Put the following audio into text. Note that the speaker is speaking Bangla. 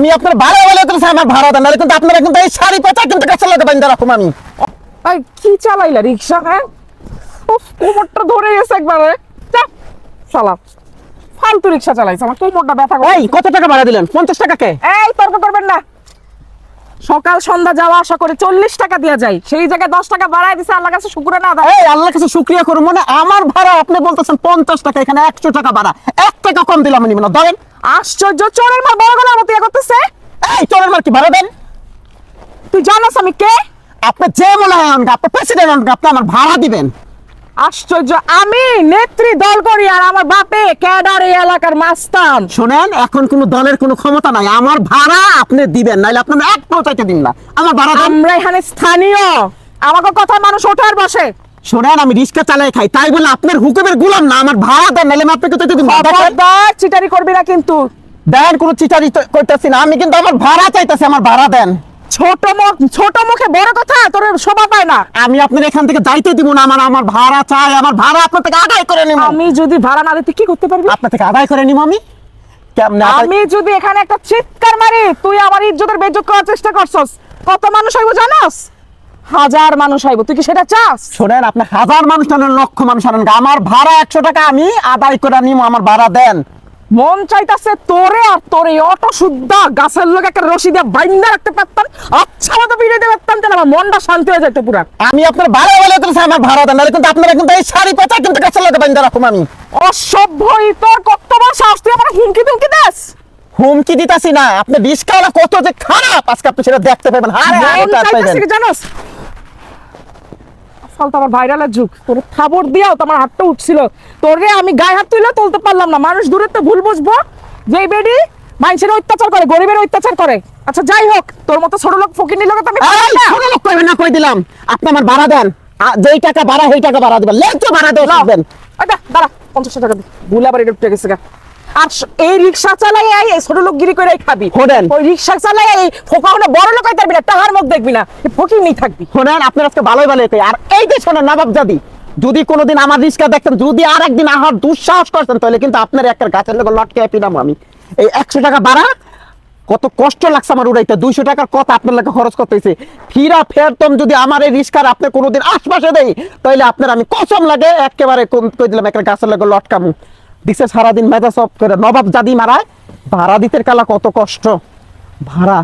আমি আপনার ভাড়া বলে তো আমার ভাড়া দেন, নাহলে কিন্তু আপনারা কিন্তু এই শাড়ি পেঁচা কিন্তু কাছে লাগে বাইন্দা রাখুম আমি। এই কি চালাইলা রিকশা? হ্যাঁ উফ, কোমরটা ধরে গেছে একবারে। চাপ শালা ফালতু রিকশা চালাইছে, আমার কোমরটা ব্যথা করে। এই কত টাকা ভাড়া দিলেন? 50 টাকা কে? এই তর্ক করবেন না। সকাল সন্ধ্যা যাওয়া আসা করে 40 টাকা দিয়া যায়, সেই জায়গায় 10 টাকা বাড়ায় দিছে। আল্লাহর কাছে শুকরিয়া না আদায়। এই আল্লাহর কাছে শুকরিয়া করুন, মানে আমার ভাড়া আপনি বলতেছেন 50 টাকা, এখানে 100 টাকা ভাড়া, 1 টাকা কম দিলাম আমি না। ধরেন আশ্চর্য, চোরের মার বড় গলার মতো ইয়া করতেছে। এই চোরের মার কি ভাড়া দেন? তুই জানাস আমি কে? আপনি যে মনে হয় আমাকে, আপনি প্রেসিডেন্ট, আপনি আমার ভাড়া দিবেন। আশ্চর্য, আমি নেত্রী দল করি আর আমার বাপে ক্যাডার এই এলাকার মাস্তান। শোনেন, এখন কোনো দলের কোনো ক্ষমতা নাই, আমার ভাড়া আপনি দিবেন, নাইলে আপনার এক পৌঁছাইতে দিন না। আমার ভাড়া দেন। আমরা এখানে স্থানীয়, আমাকে কথা মানুষ ওঠে আর বসে। শোনেন, আমি রিক্সা চালাই খাই, তাই বলে আপনার হুকুমের গোলাম না। আমার ভাড়া দেন, নাইলে আমি আপনাকে তো দিন না। খবরদার চিটারি করবি না কিন্তু। দেন, কোনো চিটারি করতেছি না আমি, কিন্তু আমার ভাড়া চাইতেছি, আমার ভাড়া দেন। ছোট মুখে বড় কথা তোর শোভা পায় না। আমি আপনার এখান থেকে যাইতে দিব না, আমার ভাড়া চাই, আমার ভাড়া আপনার থেকে আদায় করে নিব। আমি যদি ভাড়া না দিতে কি করতে পারবি? আপনার থেকে আদায় করে নিব আমি। কেমনে আমি যদি এখানে একটা চিৎকার মারি, তুই আমার ইজ্জতের বেইজ্জত করার চেষ্টা করছস, কত মানুষ হইব জানাস? 1000 মানুষ হইব। তুই কি সেটা চাস? শোনেন, আপনি 1000 মানুষ আনেন, লক্ষ মানুষ আনেন, আমার ভাড়া 100 টাকা আমি আদায় করে নিব, আমার ভাড়া দেন। মন চাইতাছে তোরে আর তোরে অটো শুদ্ধ গাছের লোক একটা রশি দিয়ে বাইন্দা রাখতে পারতাম, আচ্ছা মতো পিড়ে দিতে পারতাম, তাহলে আমার মনটা শান্তি হয়ে যেত পুরা। আমি আপনার ভাড়া বলে তো আমার ভাড়া দেন, নাহলে কিন্তু আপনারা কিন্তু এই শাড়ি পেঁচা কিন্তু কাছে লাগে বাইন্দা রাখুম আমি। অসভ্য, তোর কত বড় সাহস, তুই আমার হুমকি তুমকি দেস? হুমকি দিতাছি না, আপনি রিস্কাওয়ালা কত যে খারাপ, আজকে আপনি সেটা দেখতে পাবেন। মন চাইতাছে কি জানোস? আজকাল তো আমার ভাইরালের যুগ, তোর খাবার দিয়াও তো আমার হাতটা উঠছিল, তোরে আমি গায়ে হাত তুলে তুলতে পারলাম না। মানুষ দূরে তো ভুল বুঝবো যে এই বেডি মানুষের অত্যাচার করে, গরিবের অত্যাচার করে। আচ্ছা যাই হোক, তোর মতো ছোট লোক ফকির নিল তো আমি পারলাম না। ছোট লোক কইবেন না, কই দিলাম। আপনি আমার ভাড়া দেন, যেই টাকা ভাড়া সেই টাকা ভাড়া দিবেন, লেচো ভাড়া দেবেন। আচ্ছা দাঁড়া, 50 টাকা দি, ভুলে আবার এটা উঠে গেছে গা। আর এই রিক্সা চালাই এই ছোট লোক গিরি করে খাবি, শোনেন, ওই রিক্সা চালাই এই ফোকা হলে বড় লোক হইতে পারবি না, তাহার মুখ দেখবি না, ফকির নেই থাকবি। শোনেন, আপনার আজকে ভালোই ভালো হইতে। আর এই যে শোনেন নবাব জাদি, যদি কোনোদিন আমার রিক্সা দেখতেন, যদি আর একদিন আহার দুঃসাহস করতেন, তাহলে কিন্তু আপনার একটা গাছের লোক লটকে পিনাম আমি। এই 100 টাকা ভাড়া কত কষ্ট লাগছে আমার উড়াইতে, 200 টাকার কথা আপনার লাগে খরচ করতেছে। ফিরা ফেরতম যদি আমার এই রিক্সার আপনি কোনোদিন আশপাশে দেই, তাহলে আপনার আমি কসম লাগে একেবারে কই দিলাম একটা গাছের লাগে লটকামু। দিছে সারাদিন মেজাজ অফ করে নবাব জাদি মারায়, ভাড়া দিতে কালা কত কষ্ট। ভাড়া